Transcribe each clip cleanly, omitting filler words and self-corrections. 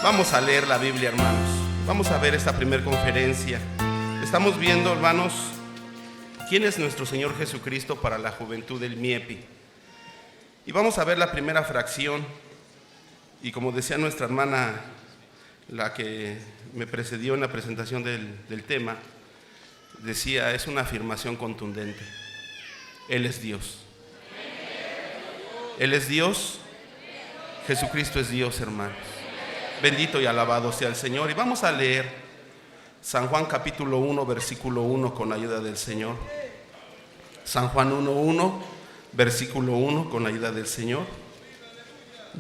Vamos a leer la Biblia, hermanos. Vamos a ver esta primera conferencia. Estamos viendo, hermanos, quién es nuestro Señor Jesucristo para la juventud del MIEPI. Y vamos a ver la primera fracción. Y como decía nuestra hermana, la que me precedió en la presentación del tema, decía, es una afirmación contundente. Él es Dios. Él es Dios. Jesucristo es Dios, hermanos. Bendito y alabado sea el Señor. Y vamos a leer San Juan capítulo 1, versículo 1 con la ayuda del Señor. San Juan 1:1, versículo 1 con la ayuda del Señor.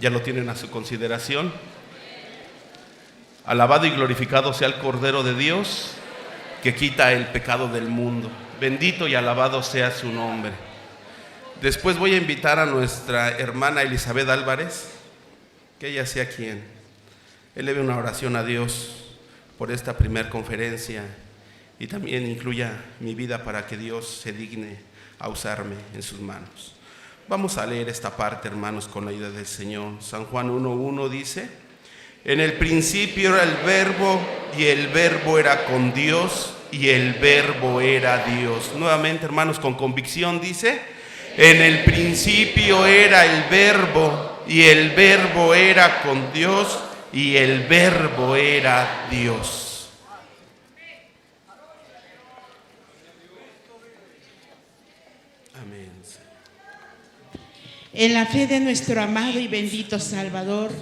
Ya lo tienen a su consideración. Alabado y glorificado sea el Cordero de Dios, que quita el pecado del mundo. Bendito y alabado sea su nombre. Después voy a invitar a nuestra hermana Elizabeth Álvarez, que ella sea quien eleve una oración a Dios por esta primera conferencia y también incluya mi vida para que Dios se digne a usarme en sus manos. Vamos a leer esta parte, hermanos, con la ayuda del Señor. San Juan 1:1 dice: en el principio era el Verbo, y el Verbo era con Dios, y el Verbo era Dios. Nuevamente, hermanos, con convicción dice: en el principio era el Verbo, y el Verbo era con Dios, y el Verbo era Dios. Amén. En la fe de nuestro amado y bendito Salvador,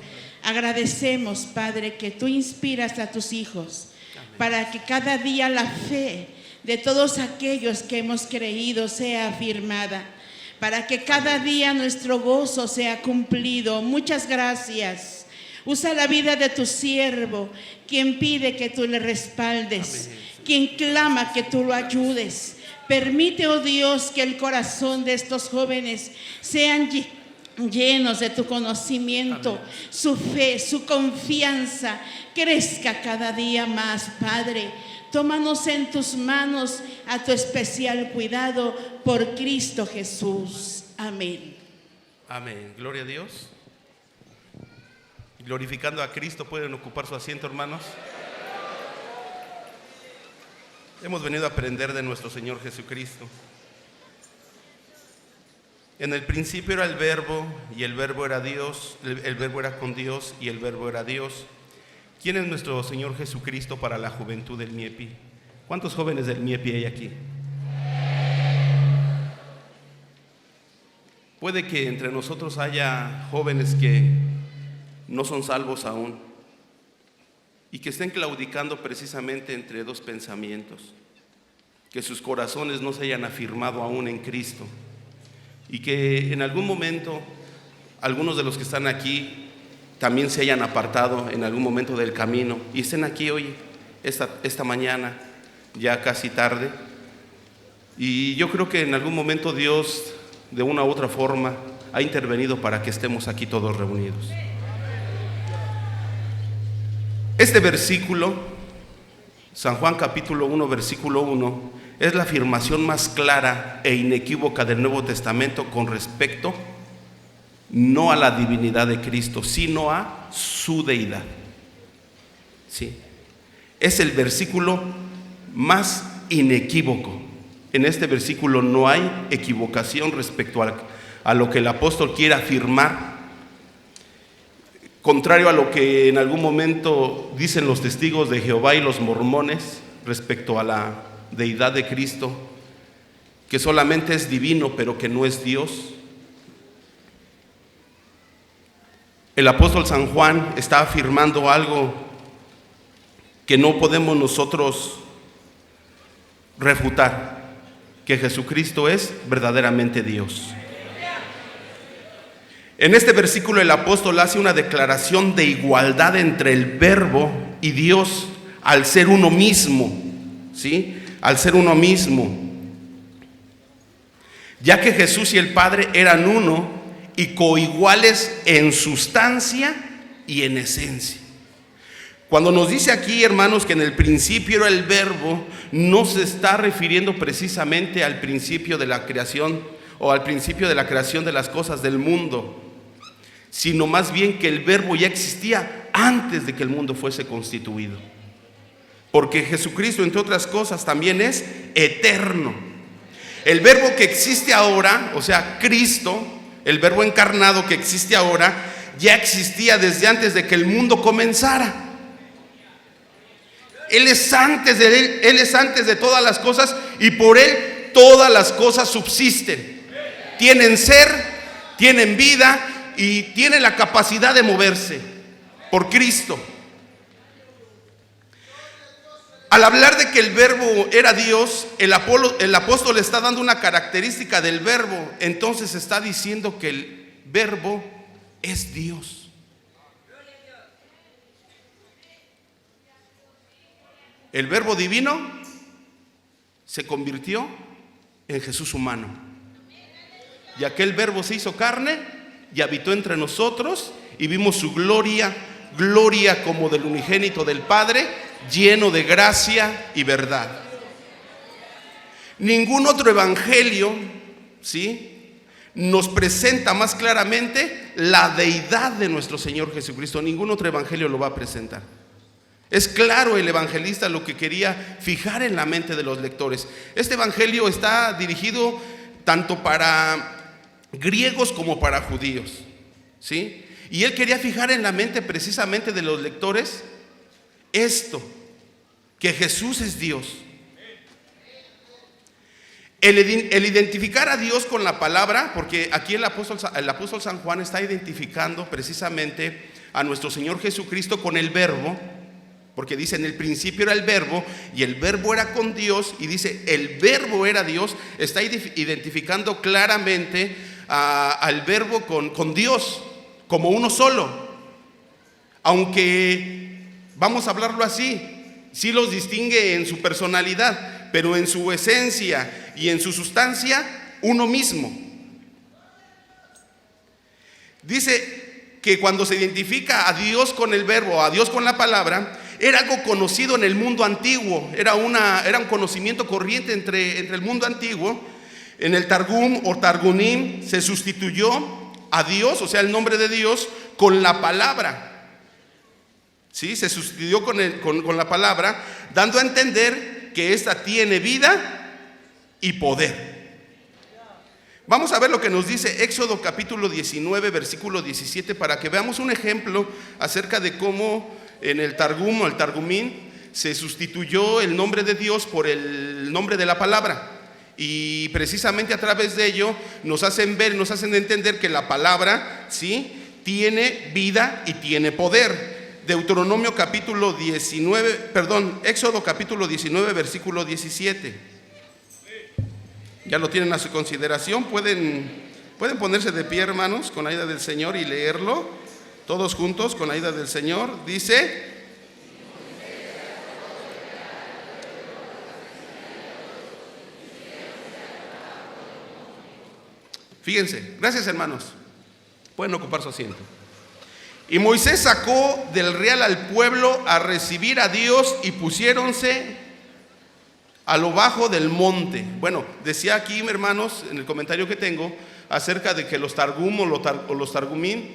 agradecemos, Padre, que tú inspiras a tus hijos. Amén. Para que cada día la fe de todos aquellos que hemos creído sea afirmada, para que cada día nuestro gozo sea cumplido. Muchas gracias. Usa la vida de tu siervo, quien pide que tú le respaldes. Amén. Quien clama que tú lo ayudes. Permite, oh Dios, que el corazón de estos jóvenes sean llenos de tu conocimiento. Amén. Su fe, su confianza crezca cada día más, Padre. Tómanos en tus manos a tu especial cuidado por Cristo Jesús. Amén. Amén. Gloria a Dios. Glorificando a Cristo, ¿pueden ocupar su asiento, hermanos? Hemos venido a aprender de nuestro Señor Jesucristo. En el principio era el Verbo, y el Verbo era Dios. El Verbo era con Dios, y el Verbo era Dios. ¿Quién es nuestro Señor Jesucristo para la juventud del MIEPI? ¿Cuántos jóvenes del MIEPI hay aquí? Puede que entre nosotros haya jóvenes que no son salvos aún y que estén claudicando precisamente entre dos pensamientos, que sus corazones no se hayan afirmado aún en Cristo y que en algún momento algunos de los que están aquí también se hayan apartado en algún momento del camino y estén aquí hoy, esta mañana, ya casi tarde. Y yo creo que en algún momento Dios, de una u otra forma, ha intervenido para que estemos aquí todos reunidos. Este versículo, San Juan capítulo 1, versículo 1, es la afirmación más clara e inequívoca del Nuevo Testamento con respecto no a la divinidad de Cristo, sino a su deidad. ¿Sí? Es el versículo más inequívoco. En este versículo no hay equivocación respecto a lo que el apóstol quiere afirmar. Contrario a lo que en algún momento dicen los testigos de Jehová y los mormones respecto a la deidad de Cristo, que solamente es divino pero que no es Dios. El apóstol San Juan está afirmando algo que no podemos nosotros refutar, que Jesucristo es verdaderamente Dios. En este versículo el apóstol hace una declaración de igualdad entre el Verbo y Dios al ser uno mismo, ¿sí? Al ser uno mismo. Ya que Jesús y el Padre eran uno y coiguales en sustancia y en esencia. Cuando nos dice aquí, hermanos, que en el principio era el Verbo, no se está refiriendo precisamente al principio de la creación o al principio de la creación de las cosas del mundo, sino más bien que el Verbo ya existía antes de que el mundo fuese constituido. Porque Jesucristo, entre otras cosas, también es eterno. El verbo que existe ahora, o sea, Cristo, el verbo encarnado que existe ahora, ya existía desde antes de que el mundo comenzara. Él es antes de todas las cosas, y por Él todas las cosas subsisten. Tienen ser, tienen vida y tienen la capacidad de moverse por Cristo. Al hablar de que el verbo era Dios, el apóstol está dando una característica del verbo. Entonces está diciendo que el verbo es Dios. El verbo divino se convirtió en Jesús humano. Y aquel verbo se hizo carne y habitó entre nosotros, y vimos su gloria, gloria como del unigénito del Padre, lleno de gracia y verdad. Ningún otro evangelio, ¿sí?, nos presenta más claramente la deidad de nuestro Señor Jesucristo. Ningún otro evangelio lo va a presentar. Es claro el evangelista lo que quería fijar en la mente de los lectores. Este evangelio está dirigido tanto para griegos como para judíos, ¿sí? Y él quería fijar en la mente precisamente de los lectores esto, que Jesús es Dios. El identificar a Dios con la palabra, porque aquí el apóstol San Juan está identificando precisamente a nuestro Señor Jesucristo con el verbo, porque dice: en el principio era el verbo, y el verbo era con Dios, y dice el verbo era Dios. Está identificando claramente al verbo con Dios como uno solo, aunque vamos a hablarlo así, sí los distingue en su personalidad, pero en su esencia y en su sustancia, uno mismo. Dice que cuando se identifica a Dios con el verbo, a Dios con la palabra, era algo conocido en el mundo antiguo, era un conocimiento corriente entre el mundo antiguo. En el Targum o Targunim se sustituyó a Dios, o sea, el nombre de Dios, con la palabra. ¿Sí? Se sustituyó con la palabra, dando a entender que ésta tiene vida y poder. Vamos a ver lo que nos dice Éxodo capítulo 19, versículo 17, para que veamos un ejemplo acerca de cómo en el Targum o el Targumín se sustituyó el nombre de Dios por el nombre de la palabra. Y precisamente a través de ello nos hacen ver, nos hacen entender que la palabra, ¿sí?, tiene vida y tiene poder. Éxodo capítulo 19, versículo 17. Ya lo tienen a su consideración. Pueden ponerse de pie, hermanos, con la ayuda del Señor, y leerlo todos juntos con la ayuda del Señor. Dice: fíjense, gracias, hermanos, pueden ocupar su asiento. Y Moisés sacó del real al pueblo a recibir a Dios, y pusiéronse a lo bajo del monte. Bueno, decía aquí, hermanos, en el comentario que tengo acerca de que los Targum o los Targumín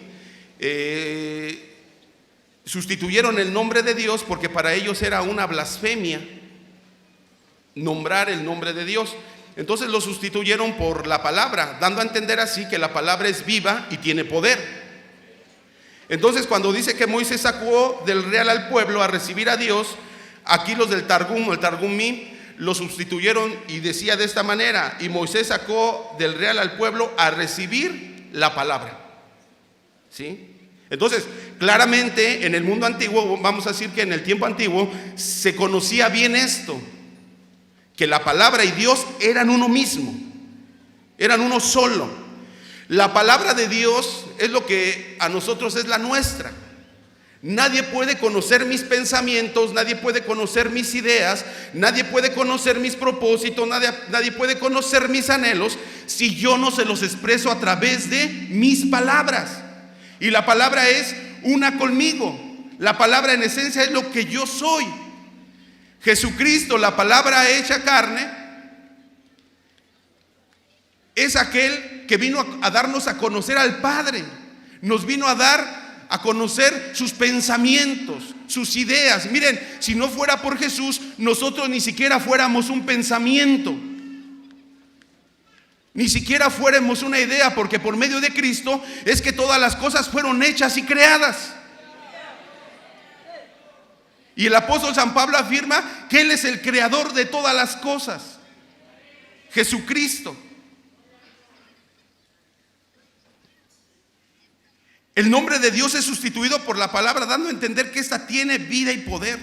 sustituyeron el nombre de Dios, porque para ellos era una blasfemia nombrar el nombre de Dios. Entonces lo sustituyeron por la palabra, dando a entender así que la palabra es viva y tiene poder. Entonces, cuando dice que Moisés sacó del real al pueblo a recibir a Dios, aquí los del Targum o el Targumí lo sustituyeron, y decía de esta manera: y Moisés sacó del real al pueblo a recibir la palabra. ¿Sí? Entonces, claramente en el mundo antiguo, vamos a decir que en el tiempo antiguo, se conocía bien esto, que la palabra y Dios eran uno mismo, eran uno solo. La palabra de Dios es lo que a nosotros es la nuestra. Nadie puede conocer mis pensamientos, nadie puede conocer mis ideas, nadie puede conocer mis propósitos, nadie puede conocer mis anhelos si yo no se los expreso a través de mis palabras. Y la palabra es una conmigo. La palabra en esencia es lo que yo soy. Jesucristo, la palabra hecha carne, es aquel que vino a darnos a conocer al Padre. Nos vino a dar a conocer sus pensamientos, sus ideas. Miren, si no fuera por Jesús, nosotros ni siquiera fuéramos un pensamiento, ni siquiera fuéramos una idea, porque por medio de Cristo es que todas las cosas fueron hechas y creadas. Y el apóstol San Pablo afirma que Él es el creador de todas las cosas, Jesucristo. El nombre de Dios es sustituido por la palabra, dando a entender que ésta tiene vida y poder.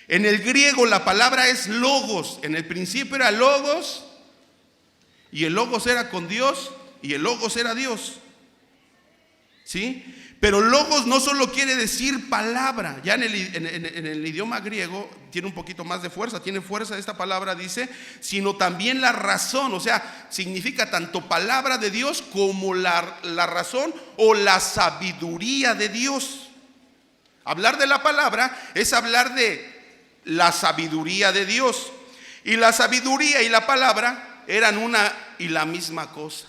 En el griego la palabra es logos. En el principio era logos, y el logos era con Dios, y el logos era Dios. ¿Sí? Pero logos no solo quiere decir palabra. Ya en el idioma griego tiene un poquito más de fuerza. Tiene fuerza esta palabra, dice, sino también la razón. O sea, significa tanto palabra de Dios como la razón o la sabiduría de Dios. Hablar de la palabra es hablar de la sabiduría de Dios. Y la sabiduría y la palabra eran una y la misma cosa.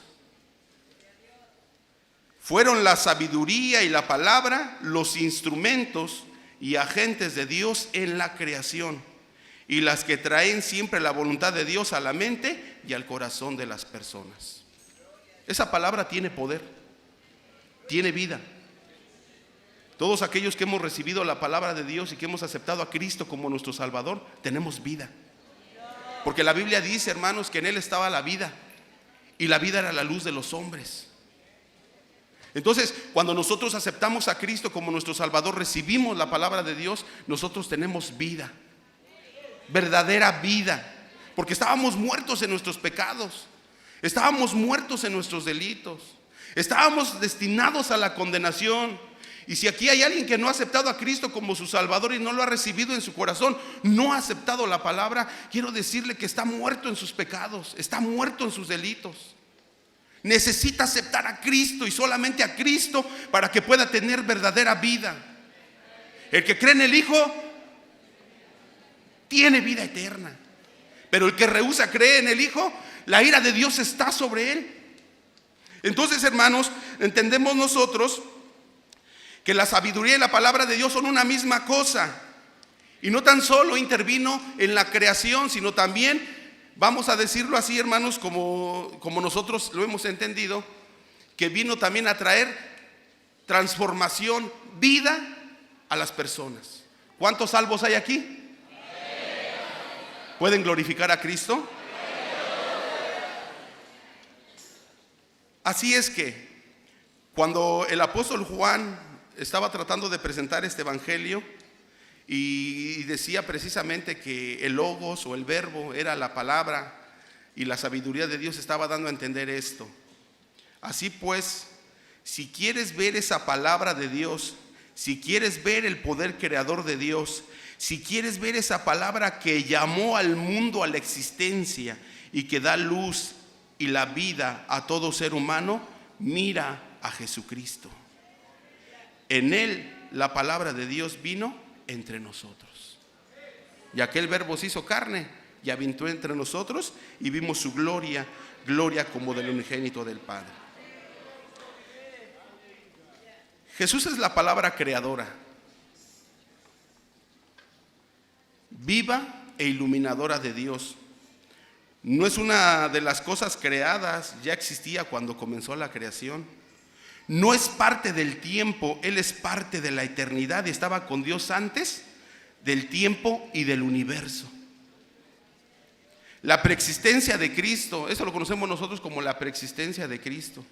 Fueron la sabiduría y la palabra los instrumentos y agentes de Dios en la creación, y las que traen siempre la voluntad de Dios a la mente y al corazón de las personas. Esa palabra tiene poder, tiene vida. Todos aquellos que hemos recibido la palabra de Dios y que hemos aceptado a Cristo como nuestro Salvador, tenemos vida. Porque la Biblia dice, hermanos, que en Él estaba la vida, y la vida era la luz de los hombres. Entonces, cuando nosotros aceptamos a Cristo como nuestro Salvador, recibimos la palabra de Dios, nosotros tenemos vida, verdadera vida, porque estábamos muertos en nuestros pecados, estábamos muertos en nuestros delitos, estábamos destinados a la condenación. Y si aquí hay alguien que no ha aceptado a Cristo como su Salvador y no lo ha recibido en su corazón, no ha aceptado la palabra, quiero decirle que está muerto en sus pecados, está muerto en sus delitos. Necesita aceptar a Cristo y solamente a Cristo para que pueda tener verdadera vida. El que cree en el Hijo tiene vida eterna, pero el que rehúsa creer en el Hijo, la ira de Dios está sobre él. Entonces, hermanos, entendemos nosotros que la sabiduría y la palabra de Dios son una misma cosa. Y no tan solo intervino en la creación, sino también, vamos a decirlo así, hermanos, como nosotros lo hemos entendido, que vino también a traer transformación, vida a las personas. ¿Cuántos salvos hay aquí? ¿Pueden glorificar a Cristo? Así es que cuando el apóstol Juan estaba tratando de presentar este evangelio y decía precisamente que el logos o el verbo era la palabra y la sabiduría de Dios, estaba dando a entender esto. Así pues, si quieres ver esa palabra de Dios, si quieres ver el poder creador de Dios, si quieres ver esa palabra que llamó al mundo a la existencia y que da luz y la vida a todo ser humano, mira a Jesucristo. En Él la palabra de Dios vino entre nosotros. Y aquel verbo se hizo carne y habitó entre nosotros, y vimos su gloria, gloria como del unigénito del Padre. Jesús es la palabra creadora, viva e iluminadora de Dios. No es una de las cosas creadas, ya existía cuando comenzó la creación. No es parte del tiempo, Él es parte de la eternidad y estaba con Dios antes del tiempo y del universo. La preexistencia de Cristo, eso lo conocemos nosotros como la preexistencia de Cristo.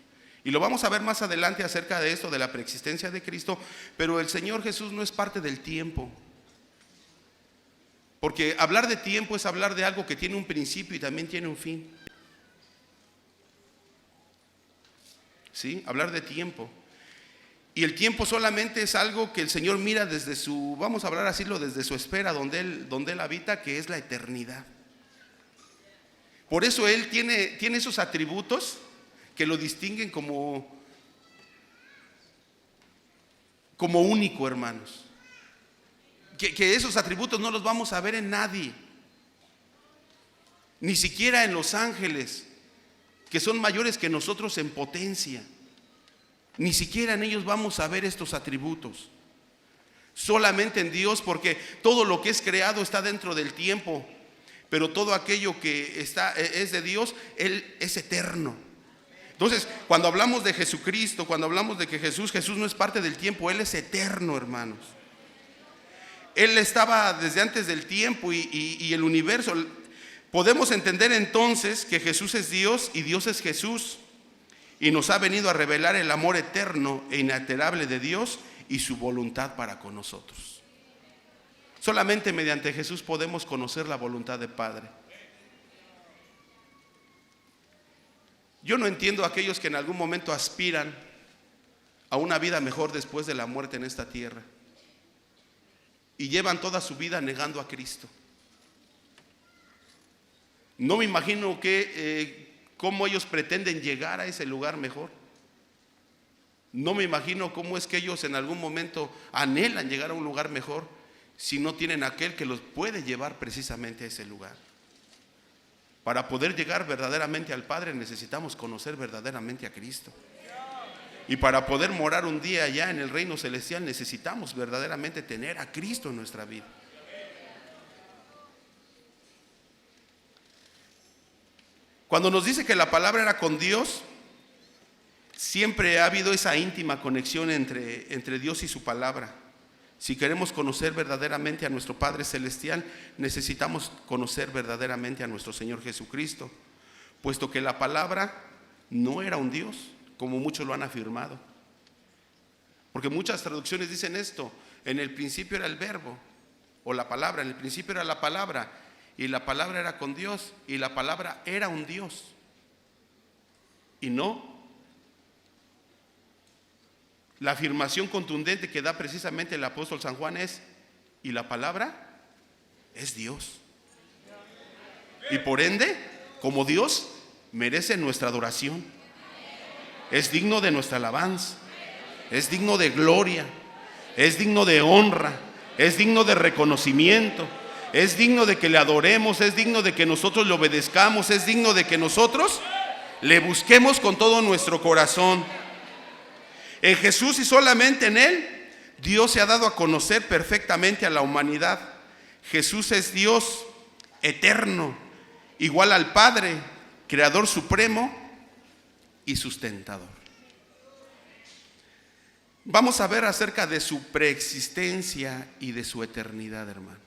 Y lo vamos a ver más adelante acerca de esto, de la preexistencia de Cristo. Pero el Señor Jesús no es parte del tiempo. Porque hablar de tiempo es hablar de algo que tiene un principio y también tiene un fin. ¿Sí? Hablar de tiempo. Y el tiempo solamente es algo que el Señor mira desde su, vamos a hablar así, desde su esfera donde Él habita, que es la eternidad. Por eso Él tiene esos atributos que lo distinguen como único, hermanos. Que esos atributos no los vamos a ver en nadie, ni siquiera en los ángeles, que son mayores que nosotros en potencia. Ni siquiera en ellos vamos a ver estos atributos. Solamente en Dios, porque todo lo que es creado está dentro del tiempo, pero todo aquello que es de Dios, Él es eterno. Entonces, cuando hablamos de Jesucristo, cuando hablamos de que Jesús no es parte del tiempo, Él es eterno, hermanos. Él estaba desde antes del tiempo y el universo. Podemos entender entonces que Jesús es Dios y Dios es Jesús, y nos ha venido a revelar el amor eterno e inalterable de Dios y su voluntad para con nosotros. Solamente mediante Jesús podemos conocer la voluntad del Padre. Yo no entiendo a aquellos que en algún momento aspiran a una vida mejor después de la muerte en esta tierra y llevan toda su vida negando a Cristo. No me imagino cómo ellos pretenden llegar a ese lugar mejor. No me imagino cómo es que ellos en algún momento anhelan llegar a un lugar mejor si no tienen aquel que los puede llevar precisamente a ese lugar. Para poder llegar verdaderamente al Padre necesitamos conocer verdaderamente a Cristo. Y para poder morar un día allá en el reino celestial necesitamos verdaderamente tener a Cristo en nuestra vida. Cuando nos dice que la palabra era con Dios, siempre ha habido esa íntima conexión entre Dios y su palabra. Si queremos conocer verdaderamente a nuestro Padre Celestial, necesitamos conocer verdaderamente a nuestro Señor Jesucristo, puesto que la palabra no era un Dios, como muchos lo han afirmado. Porque muchas traducciones dicen esto: en el principio era el verbo, o la palabra, en el principio era la palabra, y la palabra era con Dios, y la palabra era un Dios. Y no. La afirmación contundente que da precisamente el apóstol San Juan es: y la palabra es Dios. Y por ende, como Dios, merece nuestra adoración. Es digno de nuestra alabanza. Es digno de gloria. Es digno de honra. Es digno de reconocimiento. Es digno de que le adoremos. Es digno de que nosotros le obedezcamos. Es digno de que nosotros le busquemos con todo nuestro corazón. En Jesús y solamente en Él, Dios se ha dado a conocer perfectamente a la humanidad. Jesús es Dios eterno, igual al Padre, Creador supremo y sustentador. Vamos a ver acerca de su preexistencia y de su eternidad, hermanos.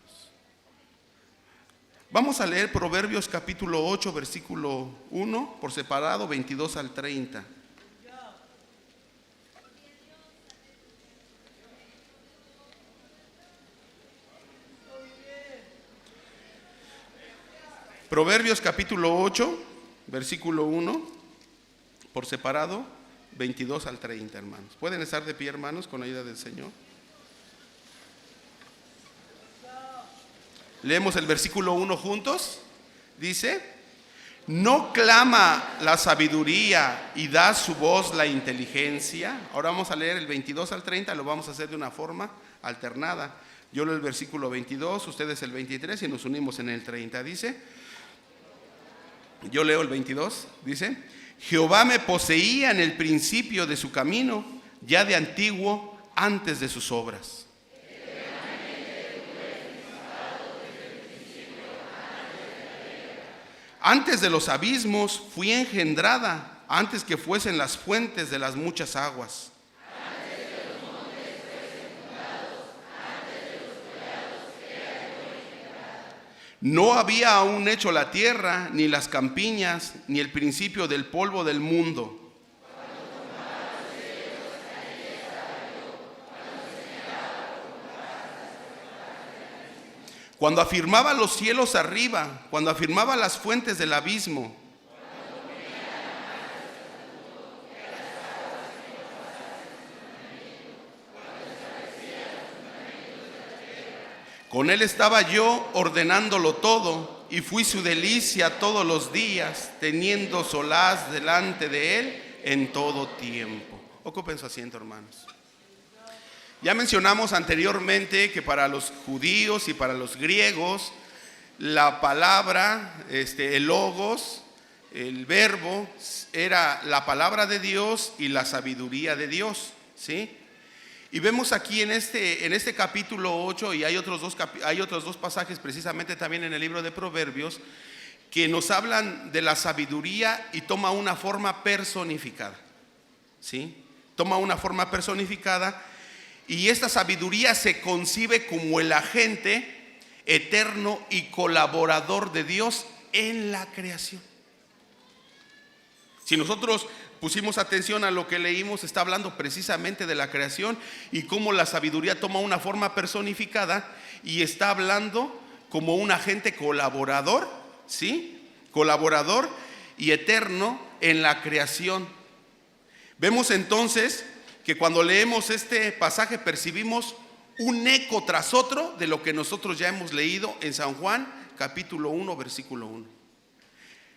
Vamos a leer Proverbios capítulo 8, versículo 1, por separado, 22 al 30. Proverbios capítulo 8, versículo 1, por separado, 22 al 30, hermanos. ¿Pueden estar de pie, hermanos, con la ayuda del Señor? Leemos el versículo 1 juntos. Dice: ¿no clama la sabiduría y da su voz la inteligencia? Ahora vamos a leer el 22 al 30, lo vamos a hacer de una forma alternada. Yo leo el versículo 22, ustedes el 23 y nos unimos en el 30. Dice, yo leo el 22, dice: Jehová me poseía en el principio de su camino, ya de antiguo, antes de sus obras. Antes de los abismos fui engendrada, antes que fuesen las fuentes de las muchas aguas. No había aún hecho la tierra, ni las campiñas, ni el principio del polvo del mundo. Cuando afirmaba los cielos arriba, cuando afirmaba las fuentes del abismo. Con él estaba yo ordenándolo todo, y fui su delicia todos los días, teniendo solaz delante de él en todo tiempo. Ocupen su asiento, hermanos. Ya mencionamos anteriormente que para los judíos y para los griegos, la palabra, el logos, el verbo era la palabra de Dios y la sabiduría de Dios, ¿sí? Y vemos aquí en este capítulo 8, y hay otros dos pasajes precisamente también en el libro de Proverbios, que nos hablan de la sabiduría y toma una forma personificada, ¿sí? Toma una forma personificada, y esta sabiduría se concibe como el agente eterno y colaborador de Dios en la creación. Si nosotros pusimos atención a lo que leímos, está hablando precisamente de la creación y cómo la sabiduría toma una forma personificada y está hablando como un agente colaborador, ¿sí? Colaborador y eterno en la creación. Vemos entonces que cuando leemos este pasaje percibimos un eco tras otro de lo que nosotros ya hemos leído en San Juan capítulo 1 versículo 1.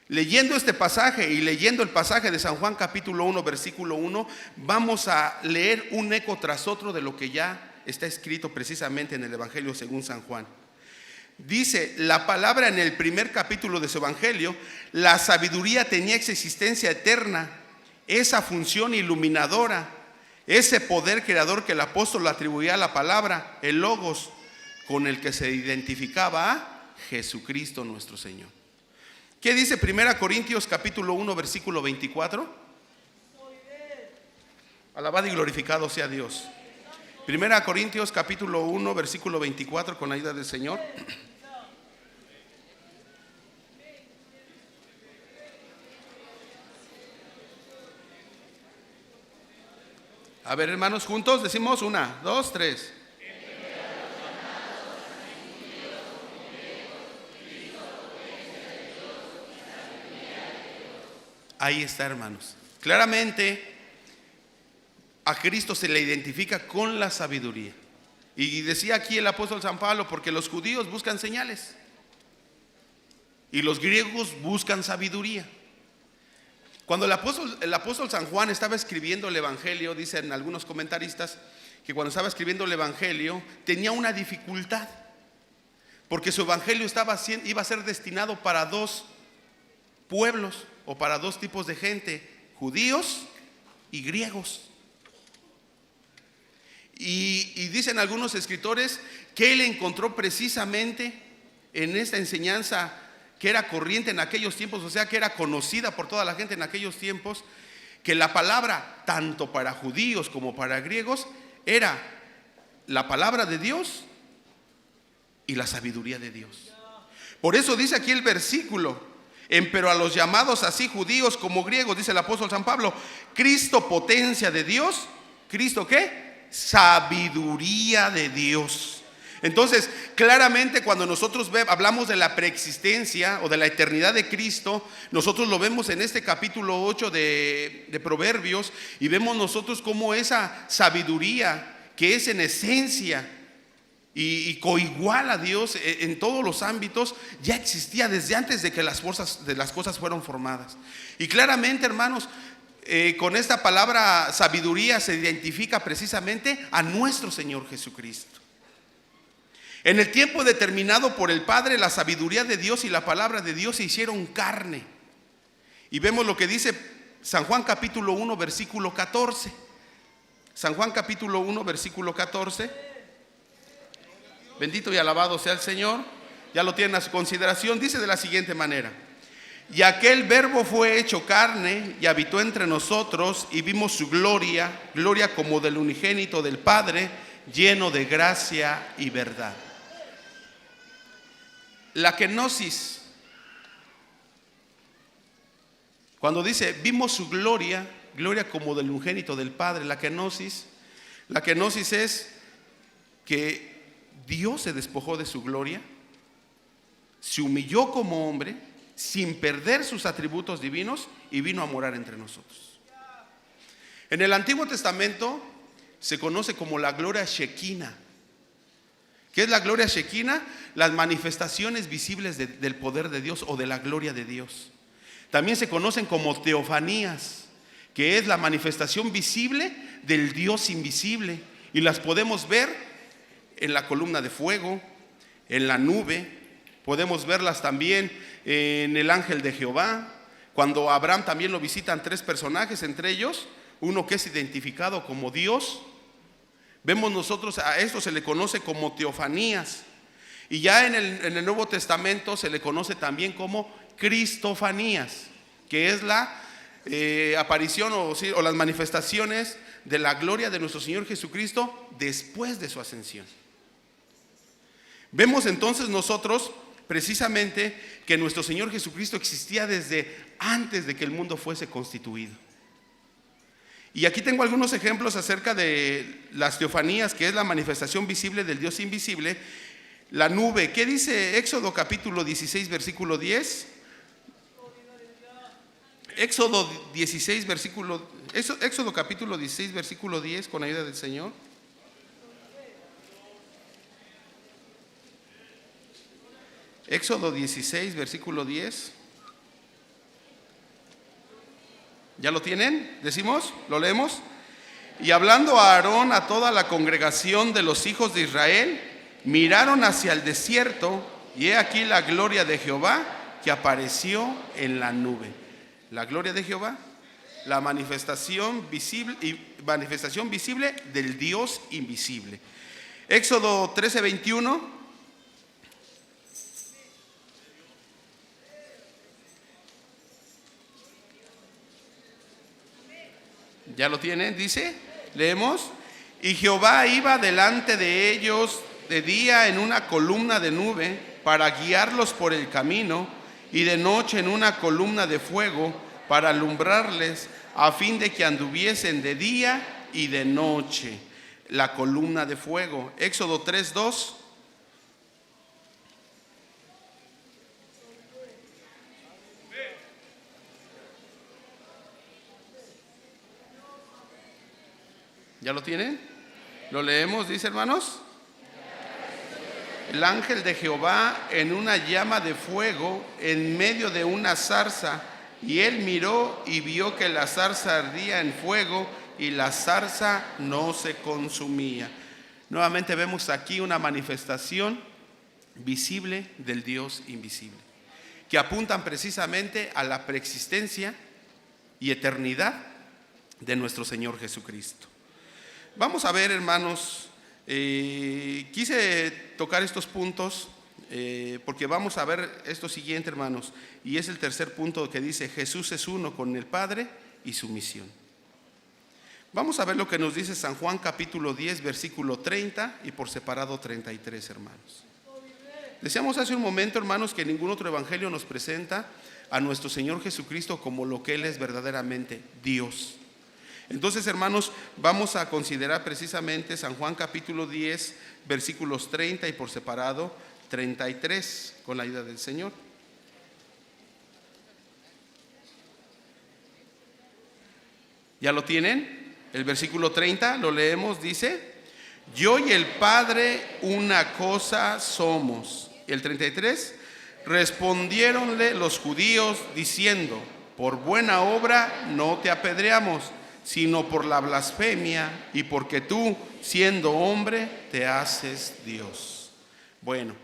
Leyendo este pasaje y leyendo el pasaje de San Juan capítulo 1 versículo 1, vamos a leer un eco tras otro de lo que ya está escrito precisamente en el Evangelio según San Juan. Dice la palabra en el primer capítulo de su Evangelio: la sabiduría tenía esa existencia eterna, esa función iluminadora, ese poder creador que el apóstol atribuía a la palabra, el Logos, con el que se identificaba a Jesucristo nuestro Señor. ¿Qué dice 1 Corintios capítulo 1 versículo 24? Alabado y glorificado sea Dios. 1 Corintios capítulo 1 versículo 24, con la ayuda del Señor. A ver, hermanos, juntos decimos 1, 2, 3. Ahí está, hermanos. Claramente a Cristo se le identifica con la sabiduría. Y decía aquí el apóstol San Pablo: porque los judíos buscan señales y los griegos buscan sabiduría. Cuando el apóstol San Juan estaba escribiendo el Evangelio, dicen algunos comentaristas que cuando estaba escribiendo el Evangelio tenía una dificultad, porque su Evangelio iba a ser destinado para dos pueblos o para dos tipos de gente: judíos y griegos. Y dicen algunos escritores que él encontró precisamente en esta enseñanza que era corriente en aquellos tiempos, o sea que era conocida por toda la gente en aquellos tiempos, que la palabra tanto para judíos como para griegos era la palabra de Dios y la sabiduría de Dios. Por eso dice aquí el versículo: pero a los llamados así judíos como griegos, dice el apóstol San Pablo, Cristo potencia de Dios. ¿Cristo qué? Sabiduría de Dios. Entonces, claramente cuando nosotros hablamos de la preexistencia o de la eternidad de Cristo, nosotros lo vemos en este capítulo 8 de Proverbios, y vemos nosotros cómo esa sabiduría, que es en esencia y coigual a Dios en todos los ámbitos, ya existía desde antes de que las cosas fueron formadas. Y claramente, hermanos, con esta palabra sabiduría se identifica precisamente a nuestro Señor Jesucristo. En el tiempo determinado por el Padre, la sabiduría de Dios y la palabra de Dios se hicieron carne. Y vemos lo que dice San Juan capítulo 1 versículo 14. San Juan capítulo 1 versículo 14. Bendito y alabado sea el Señor. Ya lo tienen a su consideración. Dice de la siguiente manera: y aquel verbo fue hecho carne y habitó entre nosotros, y vimos su gloria, gloria como del unigénito del Padre, lleno de gracia y verdad. La kenosis, cuando dice vimos su gloria, gloria como del unigénito del Padre, la kenosis es que Dios se despojó de su gloria, se humilló como hombre sin perder sus atributos divinos y vino a morar entre nosotros. En el Antiguo Testamento se conoce como la gloria Shekinah. ¿Qué es la gloria Shekinah? Las manifestaciones visibles del poder de Dios o de la gloria de Dios. También se conocen como teofanías, que es la manifestación visible del Dios invisible, y las podemos ver en la columna de fuego, en la nube, podemos verlas también en el ángel de Jehová, Cuando a Abraham también lo visitan 3 personajes, entre ellos uno que es identificado como Dios. Vemos nosotros, a esto se le conoce como teofanías. Y ya en el Nuevo Testamento se le conoce también como cristofanías, que es la aparición o las manifestaciones de la gloria de nuestro Señor Jesucristo después de su ascensión. Vemos entonces nosotros precisamente que nuestro Señor Jesucristo existía desde antes de que el mundo fuese constituido. Y aquí tengo algunos ejemplos acerca de las teofanías, que es la manifestación visible del Dios invisible. La nube, ¿qué dice Éxodo capítulo 16 versículo 10? Éxodo capítulo 16 versículo 10, con ayuda del Señor. Éxodo 16 versículo 10. ¿Ya lo tienen? ¿Decimos? ¿Lo leemos? Y hablando a Aarón, a toda la congregación de los hijos de Israel, miraron hacia el desierto, y he aquí la gloria de Jehová que apareció en la nube. La gloria de Jehová, la manifestación visible del Dios invisible. Éxodo 13, 21. ¿Ya lo tienen? Dice, leemos. Y Jehová iba delante de ellos de día en una columna de nube para guiarlos por el camino, y de noche en una columna de fuego para alumbrarles, a fin de que anduviesen de día y de noche. La columna de fuego. Éxodo 3, 2. ¿Ya lo tienen? ¿Lo leemos? Dice, hermanos. El ángel de Jehová en una llama de fuego en medio de una zarza, y él miró y vio que la zarza ardía en fuego y la zarza no se consumía. Nuevamente vemos aquí una manifestación visible del Dios invisible, que apuntan precisamente a la preexistencia y eternidad de nuestro Señor Jesucristo. Vamos a ver, hermanos, quise tocar estos puntos porque vamos a ver esto siguiente, hermanos, y es el tercer punto que dice: Jesús es uno con el Padre y su misión. Vamos a ver lo que nos dice San Juan capítulo 10 versículo 30 y por separado 33, hermanos. Decíamos hace un momento, hermanos, que ningún otro evangelio nos presenta a nuestro Señor Jesucristo como lo que Él es verdaderamente, Dios. Entonces, hermanos, vamos a considerar precisamente San Juan capítulo 10 versículos 30 y por separado 33 con la ayuda del Señor. ¿Ya lo tienen? El versículo 30 lo leemos, dice: yo y el Padre una cosa somos. El 33: respondiéronle los judíos diciendo: por buena obra no te apedreamos, sino por la blasfemia y porque tú, siendo hombre, te haces Dios. Bueno,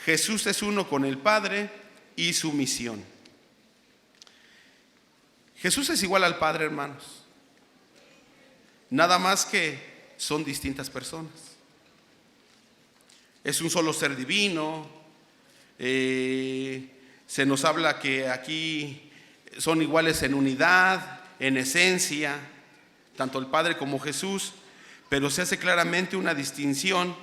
Jesús es uno con el Padre y su misión. Jesús es igual al Padre, hermanos. Nada más que son distintas personas. Es un solo ser divino. Se nos habla que aquí son iguales en unidad, en esencia, tanto el Padre como Jesús, pero se hace claramente una distinción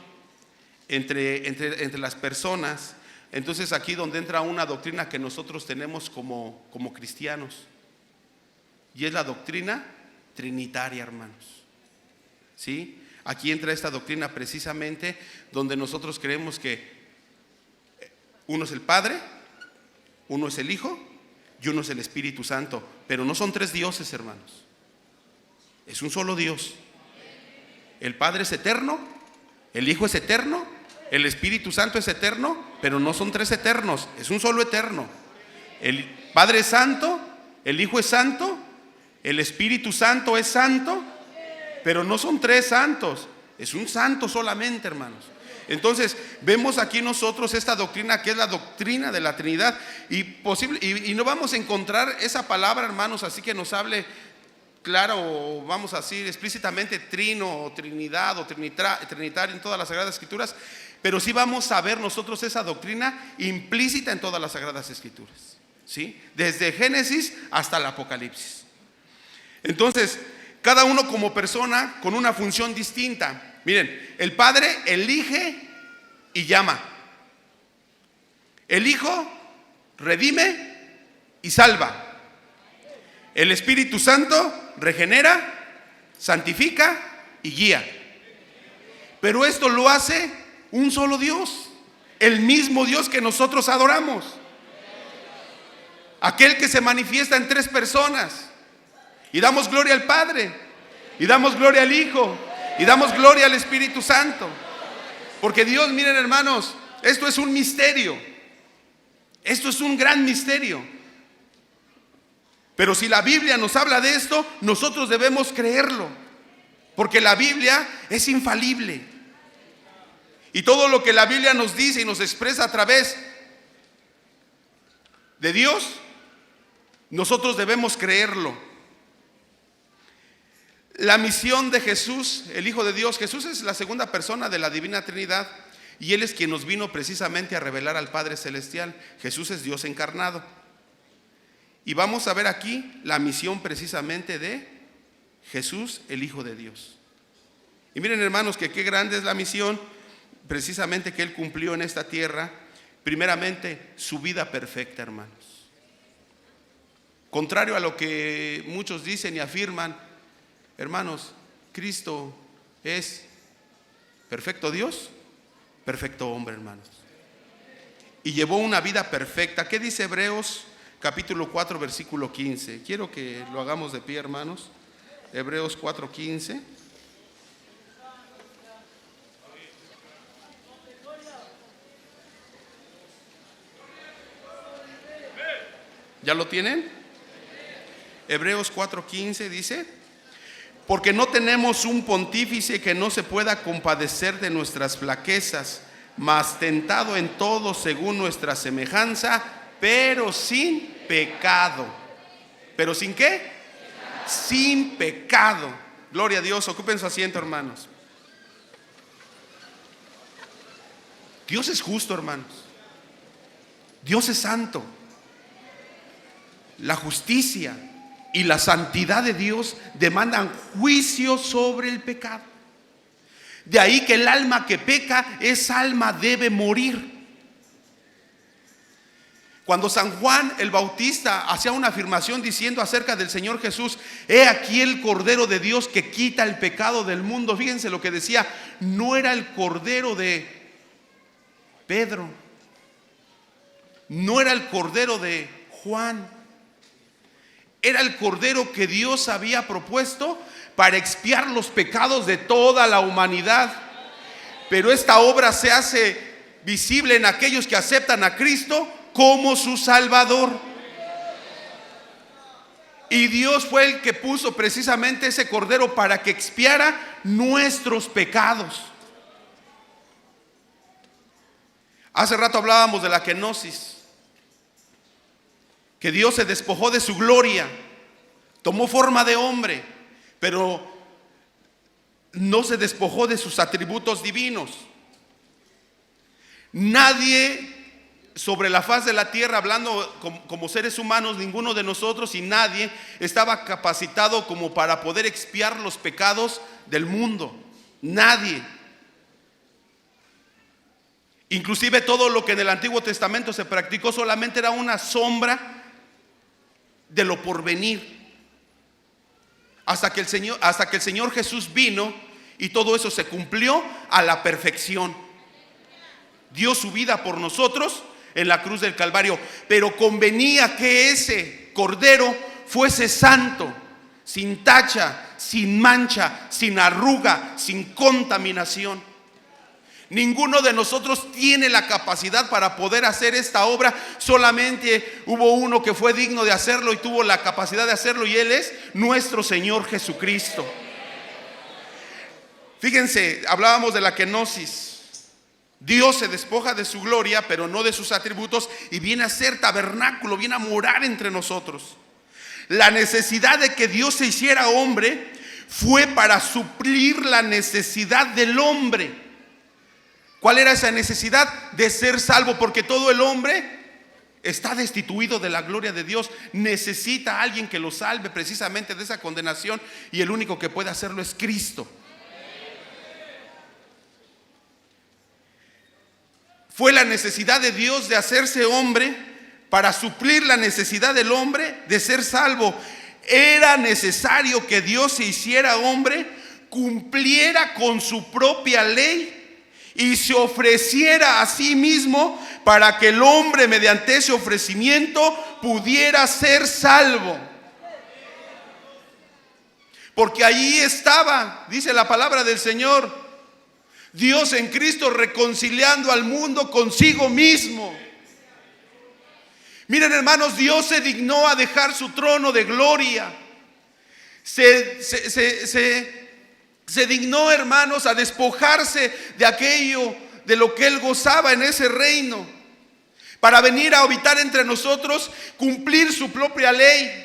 entre las personas. Entonces aquí donde entra una doctrina que nosotros tenemos como cristianos, y es la doctrina trinitaria, hermanos. ¿Sí? Aquí entra esta doctrina precisamente donde nosotros creemos que uno es el Padre, uno es el Hijo y uno es el Espíritu Santo, pero no son tres dioses, hermanos. Es un solo Dios. El Padre es eterno, el Hijo es eterno, el Espíritu Santo es eterno, pero no son tres eternos, es un solo eterno. El Padre es santo, el Hijo es santo, el Espíritu Santo es santo, pero no son tres santos, es un santo solamente, hermanos. Entonces, vemos aquí nosotros esta doctrina que es la doctrina de la Trinidad y no vamos a encontrar esa palabra, hermanos, así que nos hable claro, o vamos a decir explícitamente trino o trinidad o trinitario en todas las Sagradas Escrituras, pero sí vamos a ver nosotros esa doctrina implícita en todas las Sagradas Escrituras, ¿sí? Desde Génesis hasta el Apocalipsis. Entonces, cada uno como persona con una función distinta. Miren, el Padre elige y llama. El Hijo redime y salva. El Espíritu Santo regenera, santifica y guía. Pero esto lo hace un solo Dios, el mismo Dios que nosotros adoramos. Aquel que se manifiesta en tres personas. Y damos gloria al Padre, y damos gloria al Hijo, y damos gloria al Espíritu Santo. Porque Dios, miren hermanos, esto es un misterio. Esto es un gran misterio. Pero si la Biblia nos habla de esto, nosotros debemos creerlo. Porque la Biblia es infalible. Y todo lo que la Biblia nos dice y nos expresa a través de Dios, nosotros debemos creerlo. La misión de Jesús, el Hijo de Dios, Jesús es la segunda persona de la Divina Trinidad y Él es quien nos vino precisamente a revelar al Padre Celestial. Jesús es Dios encarnado. Y vamos a ver aquí la misión precisamente de Jesús, el Hijo de Dios. Y miren hermanos que qué grande es la misión precisamente que Él cumplió en esta tierra. Primeramente, su vida perfecta, hermanos. Contrario a lo que muchos dicen y afirman, hermanos, Cristo es perfecto Dios, perfecto hombre, hermanos. Y llevó una vida perfecta. ¿Qué dice Hebreos capítulo 4, versículo 15? Quiero que lo hagamos de pie, hermanos. Hebreos 4, 15. ¿Ya lo tienen? Hebreos 4:15 dice: porque no tenemos un pontífice que no se pueda compadecer de nuestras flaquezas, mas tentado en todo según nuestra semejanza, pero sin pecado. ¿Pero sin qué? Pecado. Sin pecado. Gloria a Dios. Ocupen su asiento, hermanos. Dios es justo, hermanos. Dios es santo. La justicia y la santidad de Dios demandan juicio sobre el pecado. De ahí que el alma que peca, esa alma debe morir. Cuando San Juan el Bautista hacía una afirmación diciendo acerca del Señor Jesús: he aquí el Cordero de Dios que quita el pecado del mundo. Fíjense lo que decía, no era el Cordero de Pedro, no era el Cordero de Juan. Era el Cordero que Dios había propuesto para expiar los pecados de toda la humanidad. Pero esta obra se hace visible en aquellos que aceptan a Cristo como su Salvador. Y Dios fue el que puso precisamente ese Cordero para que expiara nuestros pecados. Hace rato hablábamos de la kenosis, que Dios se despojó de su gloria, tomó forma de hombre, pero no se despojó de sus atributos divinos. Nadie sobre la faz de la tierra, hablando como seres humanos, ninguno de nosotros y nadie estaba capacitado como para poder expiar los pecados del mundo. Nadie. Inclusive todo lo que en el Antiguo Testamento se practicó solamente era una sombra de lo porvenir, hasta que el Señor Jesús vino y todo eso se cumplió a la perfección. Dio su vida por nosotros en la cruz del Calvario, pero convenía que ese Cordero fuese santo, sin tacha, sin mancha, sin arruga, sin contaminación. Ninguno de nosotros tiene la capacidad para poder hacer esta obra. Solamente hubo uno que fue digno de hacerlo y tuvo la capacidad de hacerlo, y Él es nuestro Señor Jesucristo. Fíjense, hablábamos de la kenosis. Dios se despoja de su gloria, pero no de sus atributos, y viene a ser tabernáculo, viene a morar entre nosotros. La necesidad de que Dios se hiciera hombre fue para suplir la necesidad del hombre. ¿Cuál era esa necesidad? De ser salvo, porque todo el hombre está destituido de la gloria de Dios. Necesita a alguien que lo salve precisamente de esa condenación, y el único que puede hacerlo es Cristo. Fue la necesidad de Dios de hacerse hombre para suplir la necesidad del hombre de ser salvo. Era necesario que Dios se hiciera hombre, cumpliera con su propia ley y se ofreciera a sí mismo para que el hombre, mediante ese ofrecimiento, pudiera ser salvo. Porque allí estaba, dice la palabra del Señor, Dios en Cristo reconciliando al mundo consigo mismo. Miren, hermanos, Dios se dignó a dejar su trono de gloria. Se dignó, hermanos, a despojarse de aquello de lo que Él gozaba en ese reino, para venir a habitar entre nosotros, cumplir su propia ley,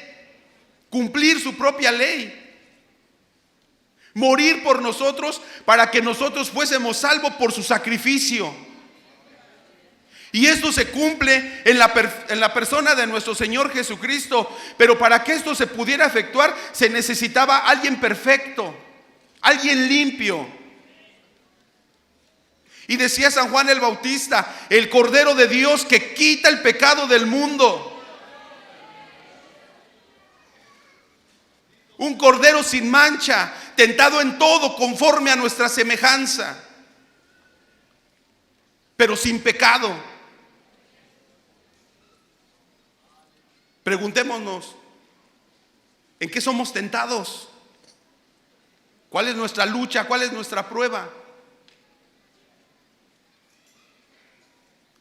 morir por nosotros para que nosotros fuésemos salvos por su sacrificio. Y esto se cumple en la persona de nuestro Señor Jesucristo. Pero para que esto se pudiera efectuar, se necesitaba alguien perfecto, alguien limpio. Y decía San Juan el Bautista, el Cordero de Dios que quita el pecado del mundo. Un cordero sin mancha, tentado en todo conforme a nuestra semejanza, pero sin pecado. Preguntémonos, ¿en qué somos tentados? ¿Cuál es nuestra lucha? ¿Cuál es nuestra prueba?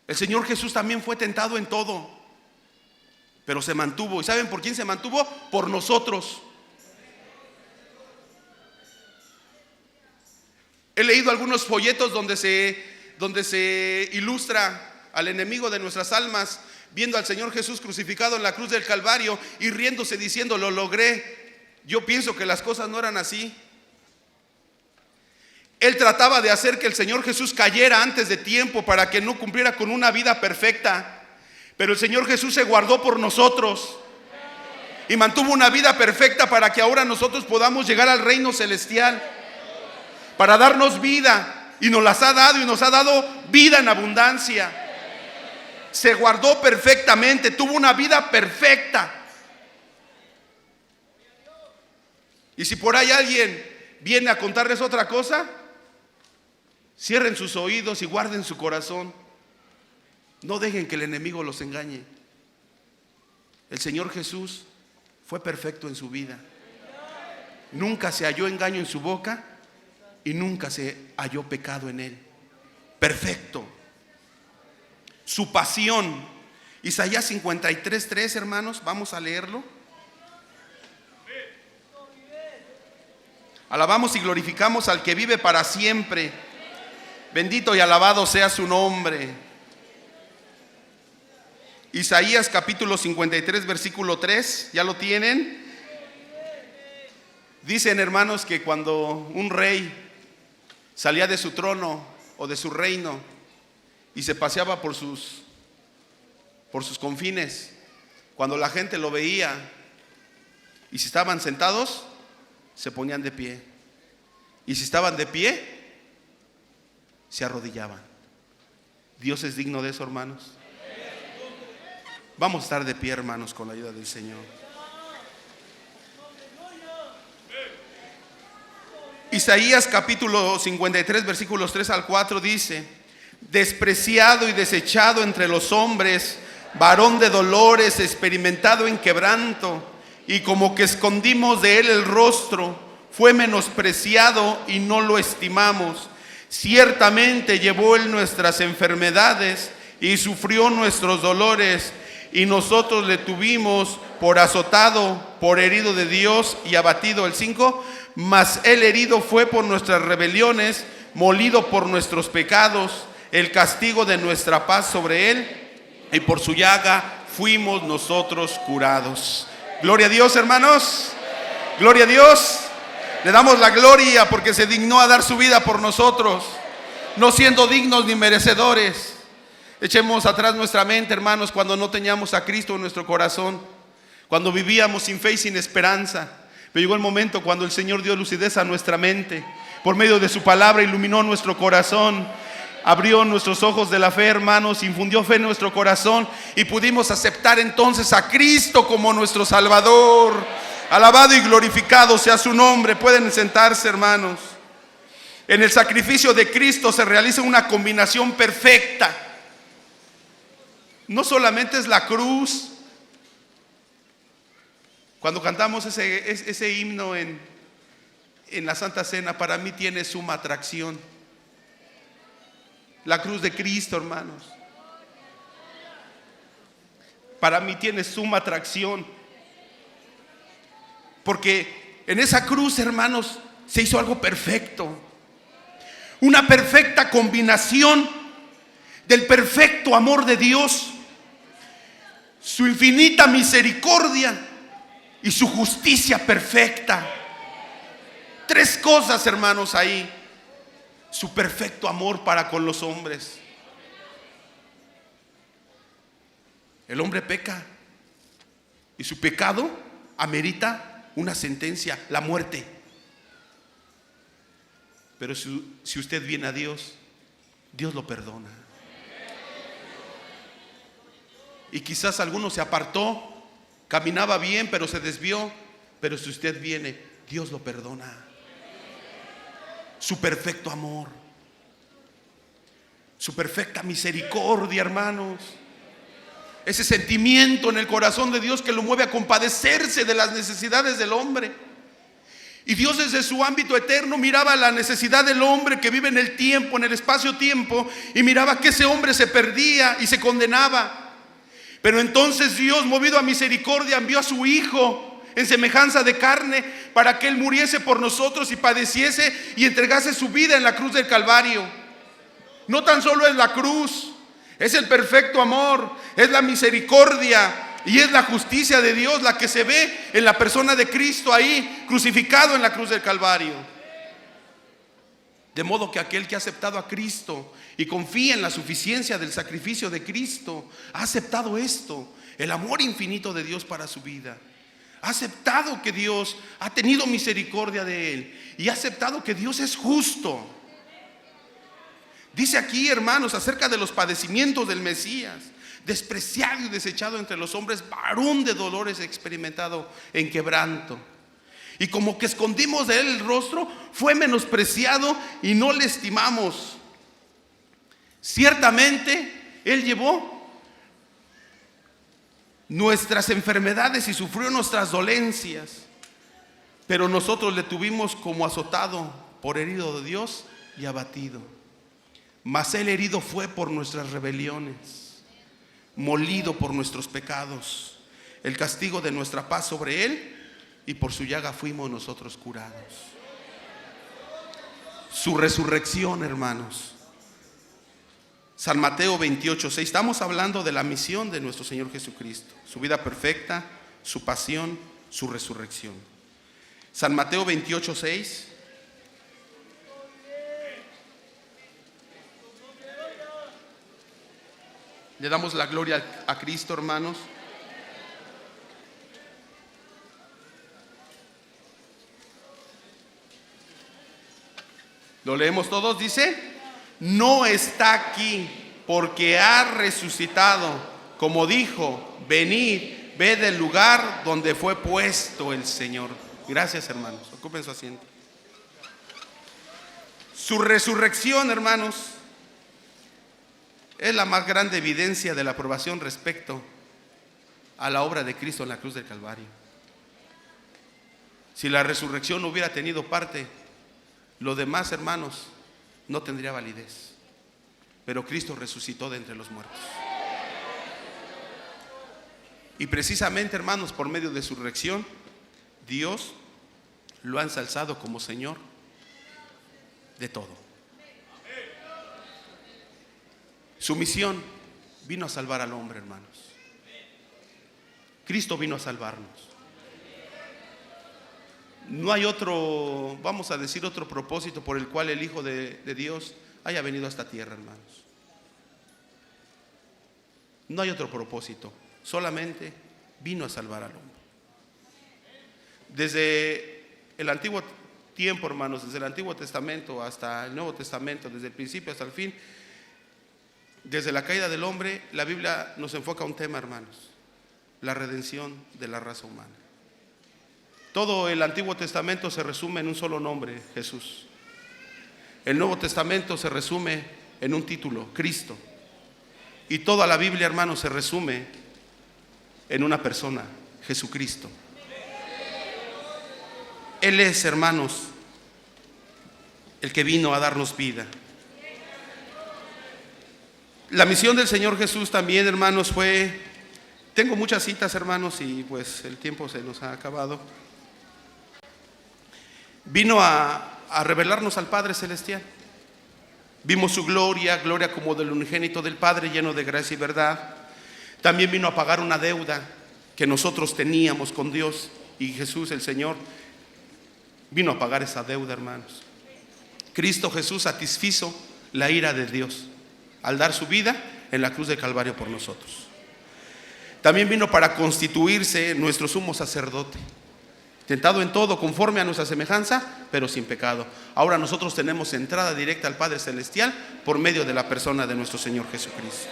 El Señor Jesús también fue tentado en todo, pero se mantuvo. ¿Y saben por quién se mantuvo? Por nosotros. He leído algunos folletos donde se ilustra al enemigo de nuestras almas viendo al Señor Jesús crucificado en la cruz del Calvario y riéndose diciendo: lo logré. Yo pienso que las cosas no eran así. Él trataba de hacer que el Señor Jesús cayera antes de tiempo para que no cumpliera con una vida perfecta, pero el Señor Jesús se guardó por nosotros y mantuvo una vida perfecta para que ahora nosotros podamos llegar al reino celestial, para darnos vida, y nos las ha dado, y nos ha dado vida en abundancia. Se guardó perfectamente, tuvo una vida perfecta. Y si por ahí alguien viene a contarles otra cosa, cierren sus oídos y guarden su corazón. No dejen que el enemigo los engañe. El Señor Jesús fue perfecto en su vida. Nunca se halló engaño en su boca y nunca se halló pecado en él. Perfecto. Su pasión. Isaías 53:3, hermanos, vamos a leerlo. Alabamos y glorificamos al que vive para siempre. Bendito y alabado sea su nombre. Isaías capítulo 53, versículo 3, ¿ya lo tienen? Dicen, hermanos, que cuando un rey salía de su trono o de su reino y se paseaba por sus confines, cuando la gente lo veía y si estaban sentados, se ponían de pie, y si estaban de pie, se arrodillaban. Dios es digno de eso, hermanos. Vamos a estar de pie, hermanos, con la ayuda del Señor. Isaías capítulo 53, versículos 3 al 4 dice: despreciado y desechado entre los hombres, varón de dolores, experimentado en quebranto, y como que escondimos de él el rostro, fue menospreciado y no lo estimamos. Ciertamente llevó él nuestras enfermedades y sufrió nuestros dolores, y nosotros le tuvimos por azotado, por herido de Dios y abatido. El 5, mas él herido fue por nuestras rebeliones, molido por nuestros pecados. el castigo de nuestra paz sobre él, y por su llaga fuimos nosotros curados. Gloria a Dios, hermanos. Gloria a Dios. Le damos la gloria porque se dignó a dar su vida por nosotros, no siendo dignos ni merecedores. Echemos atrás nuestra mente, hermanos, cuando no teníamos a Cristo en nuestro corazón, cuando vivíamos sin fe y sin esperanza. Pero llegó el momento cuando el Señor dio lucidez a nuestra mente, por medio de su palabra iluminó nuestro corazón, abrió nuestros ojos de la fe, hermanos, infundió fe en nuestro corazón, y pudimos aceptar entonces a Cristo como nuestro Salvador. Alabado y glorificado sea su nombre. Pueden sentarse, hermanos. En el sacrificio de Cristo se realiza una combinación perfecta. No solamente es la cruz. Cuando cantamos ese himno en la Santa Cena, para mí tiene suma atracción. La cruz de Cristo, hermanos, para mí tiene suma atracción. Porque en esa cruz, hermanos, se hizo algo perfecto. Una perfecta combinación del perfecto amor de Dios, su infinita misericordia y su justicia perfecta. Tres cosas, hermanos, ahí. Su perfecto amor para con los hombres. El hombre peca y su pecado amerita una sentencia, la muerte. Pero si usted viene a Dios, Dios lo perdona. Y quizás alguno se apartó, caminaba bien pero se desvió, pero si usted viene, Dios lo perdona. Su perfecto amor, su perfecta misericordia, hermanos. Ese sentimiento en el corazón de Dios que lo mueve a compadecerse de las necesidades del hombre. Y Dios desde su ámbito eterno miraba la necesidad del hombre que vive en el tiempo, en el espacio-tiempo, y miraba que ese hombre se perdía y se condenaba. Pero entonces Dios, movido a misericordia, envió a su Hijo en semejanza de carne para que Él muriese por nosotros y padeciese y entregase su vida en la cruz del Calvario. No tan solo es la cruz, es el perfecto amor, es la misericordia y es la justicia de Dios la que se ve en la persona de Cristo ahí crucificado en la cruz del Calvario. De modo que aquel que ha aceptado a Cristo y confía en la suficiencia del sacrificio de Cristo, ha aceptado esto, el amor infinito de Dios para su vida. Ha aceptado que Dios ha tenido misericordia de él y ha aceptado que Dios es justo. Dice aquí, hermanos, acerca de los padecimientos del Mesías: despreciado y desechado entre los hombres, varón de dolores, experimentado en quebranto. Y como que escondimos de él el rostro, fue menospreciado y no le estimamos. Ciertamente, él llevó nuestras enfermedades y sufrió nuestras dolencias, pero nosotros le tuvimos como azotado, por herido de Dios y abatido. Mas él herido fue por nuestras rebeliones, molido por nuestros pecados. El castigo de nuestra paz sobre él, y por su llaga fuimos nosotros curados. Su resurrección, hermanos. San Mateo 28:6. Estamos hablando de la misión de nuestro Señor Jesucristo, su vida perfecta, su pasión, su resurrección. San Mateo 28:6. Le damos la gloria a Cristo, hermanos. Lo leemos todos. Dice: no está aquí, porque ha resucitado, como dijo: venid, ved el lugar donde fue puesto el Señor. Gracias, hermanos. Ocupen su asiento. Su resurrección, hermanos, es la más grande evidencia de la aprobación respecto a la obra de Cristo en la cruz del Calvario. Si la resurrección no hubiera tenido parte, lo demás, hermanos, no tendría validez. Pero Cristo resucitó de entre los muertos. Y precisamente, hermanos, por medio de su resurrección, Dios lo ha ensalzado como Señor de todo. Su misión vino a salvar al hombre, hermanos. Cristo vino a salvarnos. No hay otro, vamos a decir, otro propósito por el cual el Hijo de Dios haya venido a esta tierra, hermanos. No hay otro propósito, solamente vino a salvar al hombre. Desde el antiguo tiempo, hermanos, desde el Antiguo Testamento hasta el Nuevo Testamento, desde el principio hasta el fin, desde la caída del hombre, la Biblia nos enfoca a un tema, hermanos: la redención de la raza humana. Todo el Antiguo Testamento se resume en un solo nombre: Jesús. El Nuevo Testamento se resume en un título: Cristo. Y toda la Biblia, hermanos, se resume en una persona: Jesucristo. Él es, hermanos, el que vino a darnos vida. La misión del Señor Jesús también, hermanos, fue... Tengo muchas citas, hermanos, y pues el tiempo se nos ha acabado. Vino a revelarnos al Padre Celestial. Vimos su gloria, gloria como del unigénito del Padre, lleno de gracia y verdad. También vino a pagar una deuda que nosotros teníamos con Dios, y Jesús, el Señor, vino a pagar esa deuda, hermanos. Cristo Jesús satisfizo la ira de Dios al dar su vida en la cruz del Calvario por nosotros. También vino para constituirse nuestro sumo sacerdote, tentado en todo conforme a nuestra semejanza, pero sin pecado. Ahora nosotros tenemos entrada directa al Padre Celestial por medio de la persona de nuestro Señor Jesucristo.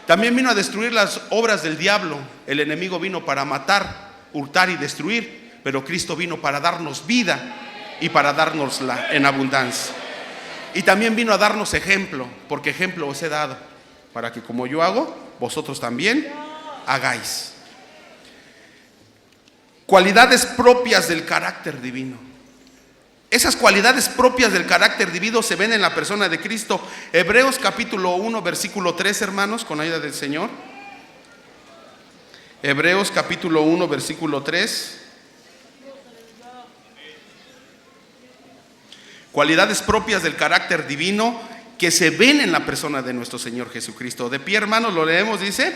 También vino a destruir las obras del diablo. El enemigo vino para matar, hurtar y destruir, pero Cristo vino para darnos vida y para dárnosla en abundancia. Y también vino a darnos ejemplo, porque ejemplo os he dado, para que como yo hago, vosotros también hagáis. Cualidades propias del carácter divino. Esas cualidades propias del carácter divino se ven en la persona de Cristo. Hebreos capítulo 1, versículo 3, hermanos, con ayuda del Señor. Hebreos capítulo 1, versículo 3. Cualidades propias del carácter divino que se ven en la persona de nuestro Señor Jesucristo. De pie, hermanos, lo leemos, dice: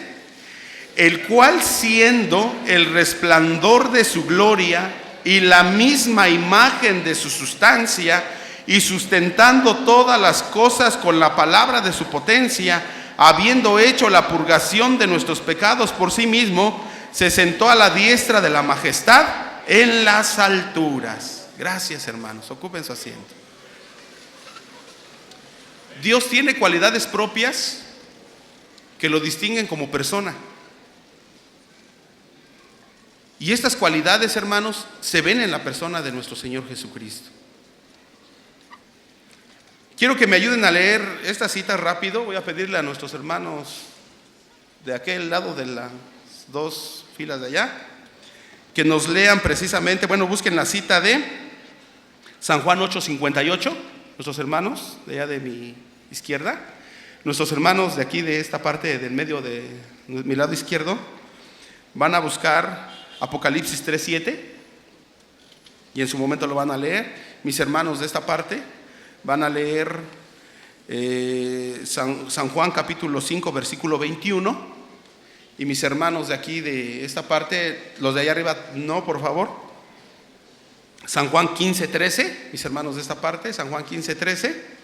el cual, siendo el resplandor de su gloria y la misma imagen de su sustancia, y sustentando todas las cosas con la palabra de su potencia, habiendo hecho la purgación de nuestros pecados por sí mismo, se sentó a la diestra de la majestad en las alturas. Gracias, hermanos, ocupen su asiento. Dios tiene cualidades propias que lo distinguen como persona. Y estas cualidades, hermanos, se ven en la persona de nuestro Señor Jesucristo. Quiero que me ayuden a leer esta cita rápido. Voy a pedirle a nuestros hermanos de aquel lado de las dos filas de allá que nos lean precisamente, busquen la cita de San Juan 8:58. Nuestros hermanos de allá de mi izquierda, nuestros hermanos de aquí, de esta parte del medio de mi lado izquierdo, van a buscar Apocalipsis 3:7 y en su momento lo van a leer. Mis hermanos de esta parte van a leer San Juan capítulo 5 versículo 21, y mis hermanos de aquí de esta parte, los de allá arriba no, por favor, San Juan 15:13, mis hermanos de esta parte, San Juan 15:13,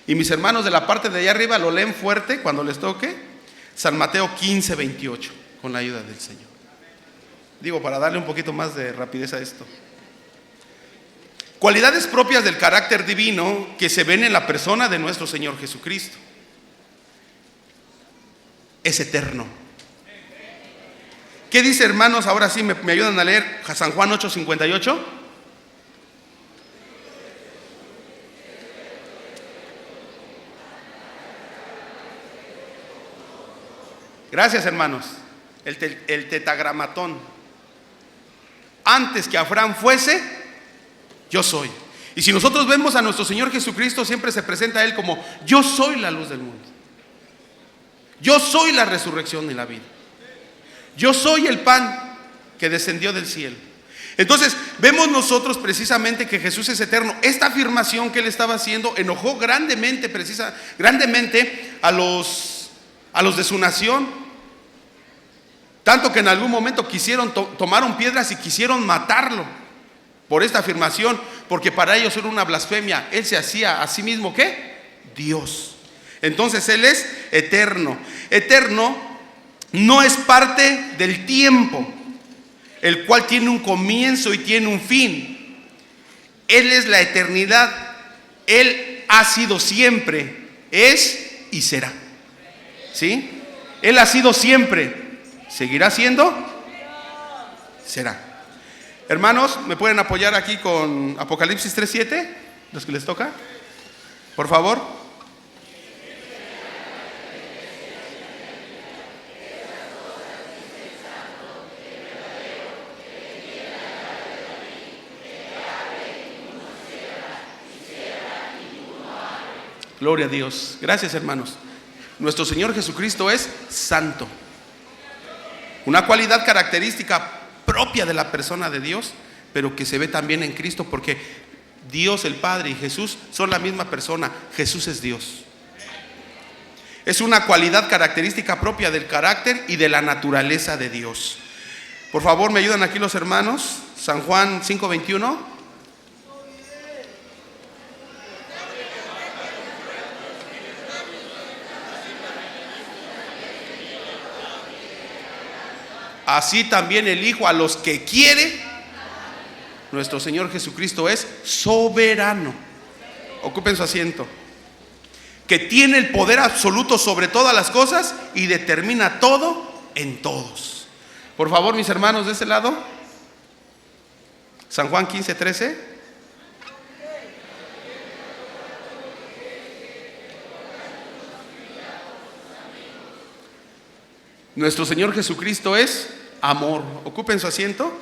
y mis hermanos de la parte de allá arriba lo leen fuerte cuando les toque, San Mateo 15:28, con la ayuda del Señor. Digo, para darle un poquito más de rapidez a esto. Cualidades propias del carácter divino que se ven en la persona de nuestro Señor Jesucristo. Es eterno. ¿Qué dice, hermanos? Ahora sí me ayudan a leer San Juan 8:58. Gracias, hermanos. El tetragramatón. Antes que Abraham fuese, yo soy. Y si nosotros vemos a nuestro Señor Jesucristo, siempre se presenta a Él como: yo soy la luz del mundo, yo soy la resurrección y la vida, yo soy el pan que descendió del cielo. Entonces vemos nosotros precisamente que Jesús es eterno. Esta afirmación que Él estaba haciendo enojó grandemente a los de su nación, tanto que en algún momento tomaron piedras y quisieron matarlo por esta afirmación, porque para ellos era una blasfemia. Él se hacía a sí mismo, ¿qué? Dios. Entonces Él es eterno. Eterno no es parte del tiempo, el cual tiene un comienzo y tiene un fin. Él es la eternidad. Él ha sido siempre, es y será. ¿Sí? Él ha sido siempre, seguirá siendo, será. Hermanos, ¿me pueden apoyar aquí con Apocalipsis 3:7? Los que les toca, por favor. Gloria a Dios. Gracias, hermanos. Nuestro Señor Jesucristo es santo. Una cualidad característica propia de la persona de Dios, pero que se ve también en Cristo, porque Dios el Padre y Jesús son la misma persona. Jesús es Dios. Es una cualidad característica propia del carácter y de la naturaleza de Dios. Por favor, ¿me ayudan aquí los hermanos? San Juan 5:21. Así también el Hijo a los que quiere. Nuestro Señor Jesucristo es soberano. Ocupen su asiento. Que tiene el poder absoluto sobre todas las cosas y determina todo en todos. Por favor, mis hermanos de ese lado. San Juan 15:13. Nuestro Señor Jesucristo es amor. Ocupen su asiento.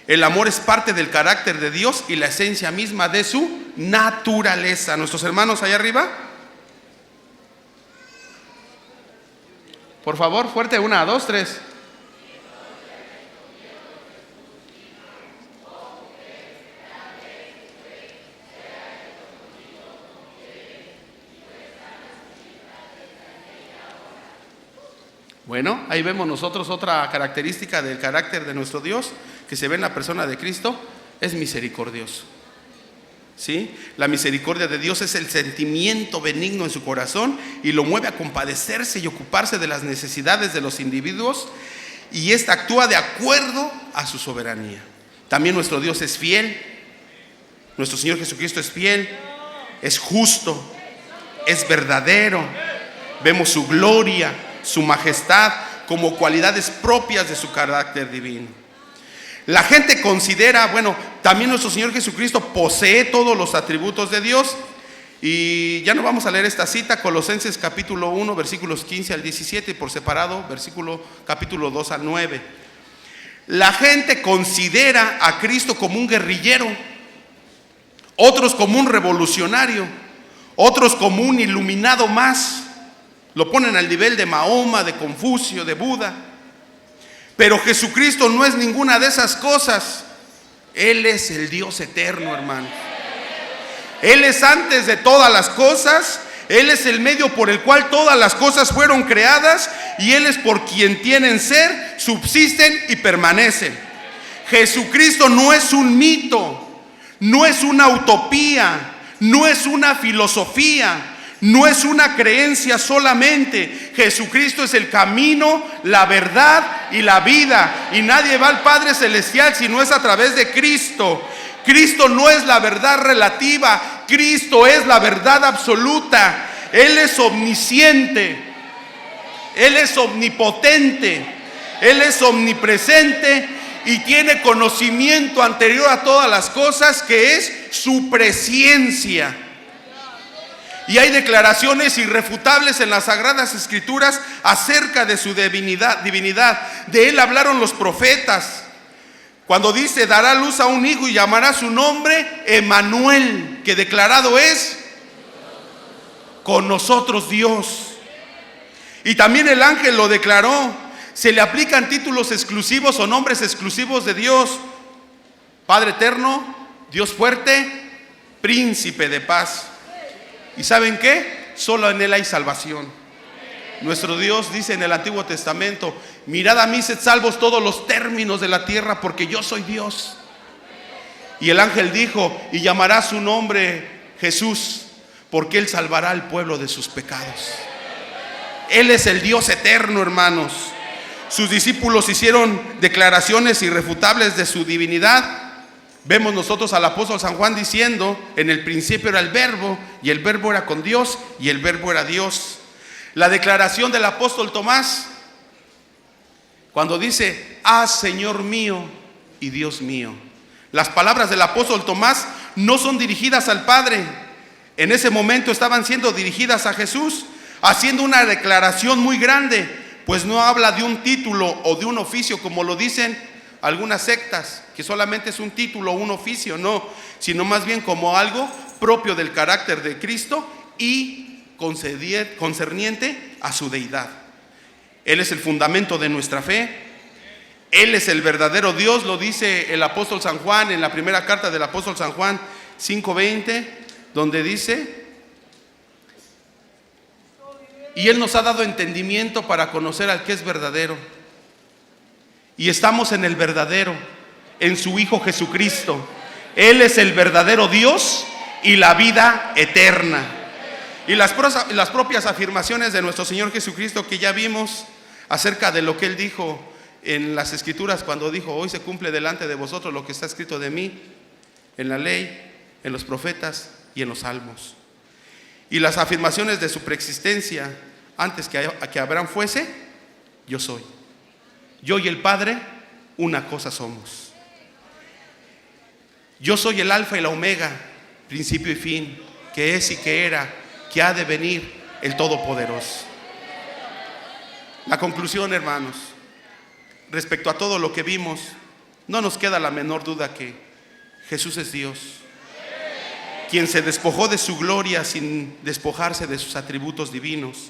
El amor es parte del carácter de Dios y la esencia misma de su naturaleza. Nuestros hermanos allá arriba. Por favor, fuerte, 1, 2, 3. Bueno, ahí vemos nosotros otra característica del carácter de nuestro Dios que se ve en la persona de Cristo. Es misericordioso. ¿Sí? La misericordia de Dios es el sentimiento benigno en su corazón y lo mueve a compadecerse y ocuparse de las necesidades de los individuos, y ésta actúa de acuerdo a su soberanía. También nuestro Dios es fiel. Nuestro Señor Jesucristo es fiel, es justo, es verdadero. Vemos su gloria, su majestad como cualidades propias de su carácter divino. La gente considera, también nuestro Señor Jesucristo posee todos los atributos de Dios. Y ya no vamos a leer esta cita, Colosenses capítulo 1, versículos 15 al 17, y por separado, capítulo 2 al 9. La gente considera a Cristo como un guerrillero, otros como un revolucionario, otros como un iluminado más. Lo ponen al nivel de Mahoma, de Confucio, de Buda. Pero Jesucristo no es ninguna de esas cosas. Él es el Dios eterno, hermano. Él es antes de todas las cosas. Él es el medio por el cual todas las cosas fueron creadas, y Él es por quien tienen ser, subsisten y permanecen. Jesucristo no es un mito, no es una utopía, no es una filosofía, no es una creencia solamente. Jesucristo es el camino, la verdad y la vida, y nadie va al Padre Celestial si no es a través de Cristo. Cristo no es la verdad relativa, Cristo es la verdad absoluta. Él es omnisciente, Él es omnipotente, Él es omnipresente y tiene conocimiento anterior a todas las cosas, que es su presciencia. Y hay declaraciones irrefutables en las Sagradas Escrituras acerca de su divinidad. De Él hablaron los profetas. Cuando dice, dará luz a un hijo y llamará su nombre Emmanuel, que declarado es con nosotros Dios. Y también el ángel lo declaró. Se le aplican títulos exclusivos o nombres exclusivos de Dios: Padre eterno, Dios fuerte, Príncipe de paz. ¿Y saben qué? Solo en Él hay salvación. Nuestro Dios dice en el Antiguo Testamento: mirad a mí, sed salvos todos los términos de la tierra, porque yo soy Dios. Y el ángel dijo: y llamará su nombre Jesús, porque Él salvará al pueblo de sus pecados. Él es el Dios eterno, hermanos. Sus discípulos hicieron declaraciones irrefutables de su divinidad. Vemos nosotros al apóstol San Juan diciendo: en el principio era el verbo, y el verbo era con Dios, y el verbo era Dios. La declaración del apóstol Tomás, cuando dice: ah, Señor mío y Dios mío. Las palabras del apóstol Tomás no son dirigidas al Padre. En ese momento estaban siendo dirigidas a Jesús, haciendo una declaración muy grande, pues no habla de un título o de un oficio como lo dicen algunas sectas, que solamente es un título o un oficio, no, sino más bien como algo propio del carácter de Cristo y concerniente a su deidad. Él es el fundamento de nuestra fe. Él es el verdadero Dios, lo dice el apóstol San Juan en la primera carta del apóstol San Juan 5:20, donde dice: y Él nos ha dado entendimiento para conocer al que es verdadero. Y estamos en el verdadero, en su Hijo Jesucristo. Él es el verdadero Dios y la vida eterna. Y las propias afirmaciones de nuestro Señor Jesucristo que ya vimos acerca de lo que Él dijo en las Escrituras, cuando dijo: hoy se cumple delante de vosotros lo que está escrito de mí en la ley, en los profetas y en los salmos. Y las afirmaciones de su preexistencia antes que Abraham fuese: yo soy. Yo y el Padre una cosa somos. Yo soy el alfa y la omega, principio y fin, que es y que era, que ha de venir, el Todopoderoso. La conclusión, hermanos, respecto a todo lo que vimos, no nos queda la menor duda que Jesús es Dios, quien se despojó de su gloria sin despojarse de sus atributos divinos,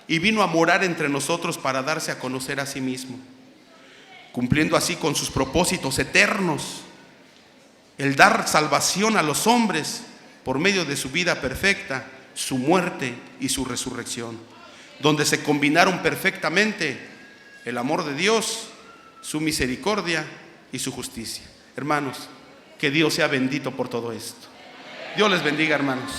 y vino a morar entre nosotros para darse a conocer a sí mismo, cumpliendo así con sus propósitos eternos, el dar salvación a los hombres por medio de su vida perfecta, su muerte y su resurrección, donde se combinaron perfectamente el amor de Dios, su misericordia y su justicia. Hermanos, que Dios sea bendito por todo esto. Dios les bendiga, hermanos.